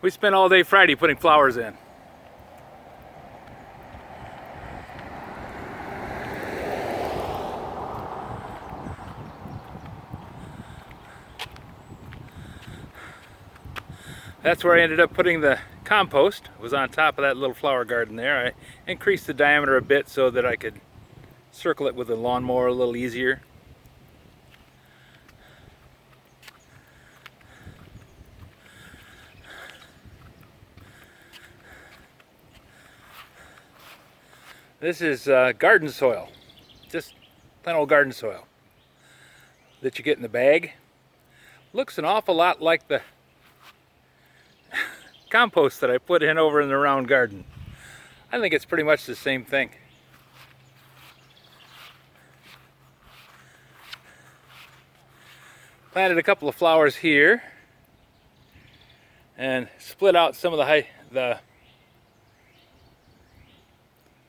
We spent all day Friday putting flowers in. That's where I ended up putting the compost. It was on top of that little flower garden there. I increased the diameter a bit so that I could circle it with a lawnmower a little easier. This is garden soil, just plain old garden soil that you get in the bag. Looks an awful lot like the compost that I put in over in the round garden. I think it's pretty much the same thing. Planted a couple of flowers here and split out some of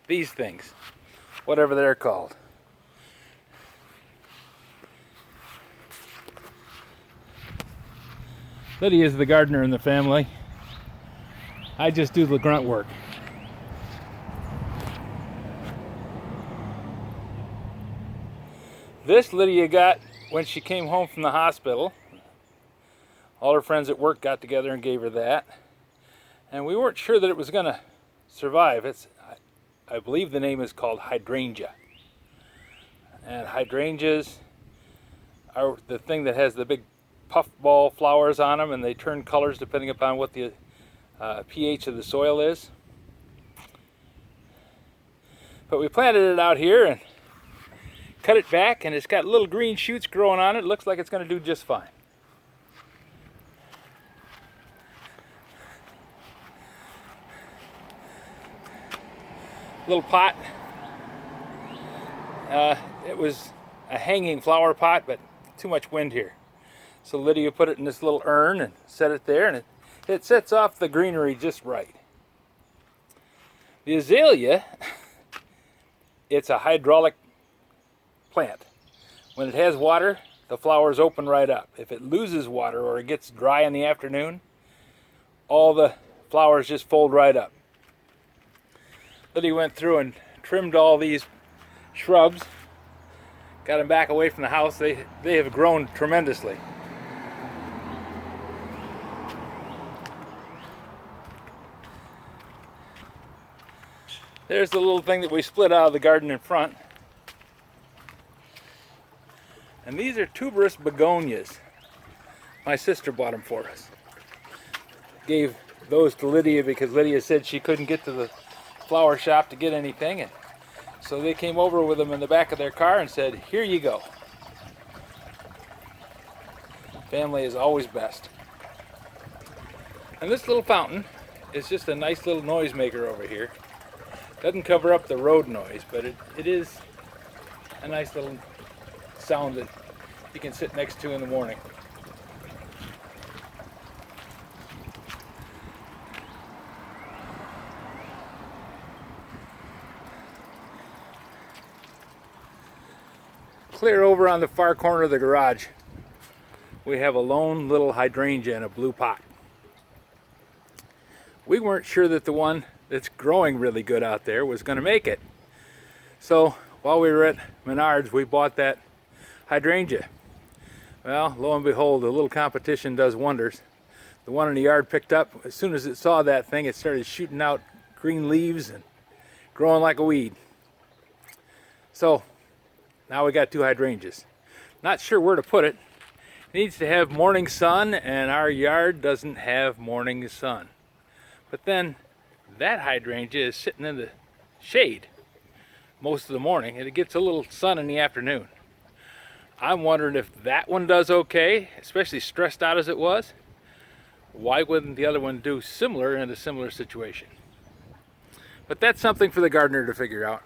these things, whatever they're called. Lydia is the gardener in the family. I just do the grunt work. This Lydia got when she came home from the hospital. All her friends at work got together and gave her that. And we weren't sure that it was going to survive. I believe the name is called hydrangea. And hydrangeas are the thing that has the big puffball flowers on them, and they turn colors depending upon what the pH of the soil is. But we planted it out here and cut it back, and it's got little green shoots growing on it. It looks like it's going to do just fine. Little pot. It was a hanging flower pot, but too much wind here. So Lydia put it in this little urn and set it there, and it sets off the greenery just right. The azalea, it's a hydraulic plant. When it has water, the flowers open right up. If it loses water or it gets dry in the afternoon, all the flowers just fold right up. Lydia went through and trimmed all these shrubs, got them back away from the house. They have grown tremendously. There's the little thing that we split out of the garden in front. And these are tuberous begonias. My sister bought them for us. Gave those to Lydia because Lydia said she couldn't get to the flower shop to get anything, and so they came over with them in the back of their car and said, "Here you go." Family is always best. And this little fountain is just a nice little noise maker over here. Doesn't cover up the road noise, but it is a nice little sound that you can sit next to in the morning. Clear over on the far corner of the garage, we have a lone little hydrangea in a blue pot. We weren't sure that the one that's growing really good out there was going to make it. So while we were at Menards, we bought that hydrangea. Well, lo and behold, a little competition does wonders. The one in the yard picked up. As soon as it saw that thing, it started shooting out green leaves and growing like a weed. So now we got two hydrangeas. Not sure where to put it. It needs to have morning sun, and our yard doesn't have morning sun. But then that hydrangea is sitting in the shade most of the morning, and it gets a little sun in the afternoon. I'm wondering if that one does okay, especially stressed out as it was. Why wouldn't the other one do similar in a similar situation? But that's something for the gardener to figure out.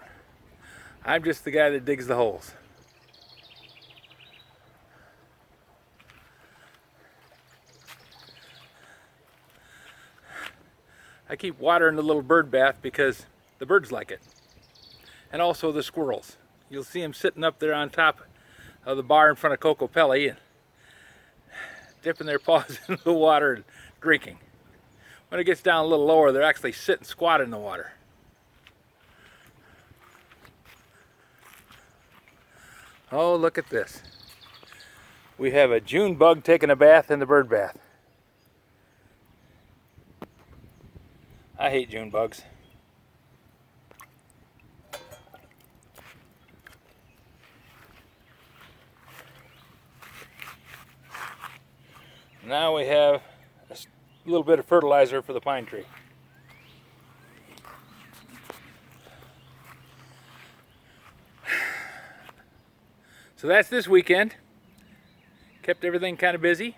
I'm just the guy that digs the holes. I keep watering the little bird bath because the birds like it. And also the squirrels. You'll see them sitting up there on top of the bar in front of Coco Pelli and dipping their paws into the water and drinking. When it gets down a little lower, they're actually sitting squatted in the water. Oh, look at this. We have a June bug taking a bath in the bird bath. I hate June bugs. Now we have a little bit of fertilizer for the pine tree. So that's this weekend. Kept everything kind of busy.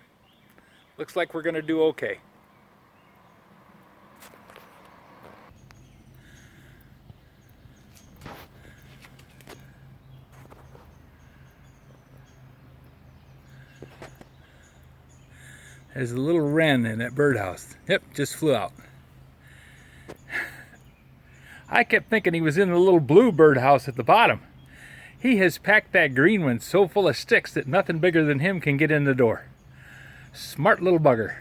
Looks like we're going to do okay. There's a little wren in that birdhouse. Yep, just flew out. I kept thinking he was in the little blue birdhouse at the bottom. He has packed that green one so full of sticks that nothing bigger than him can get in the door. Smart little bugger.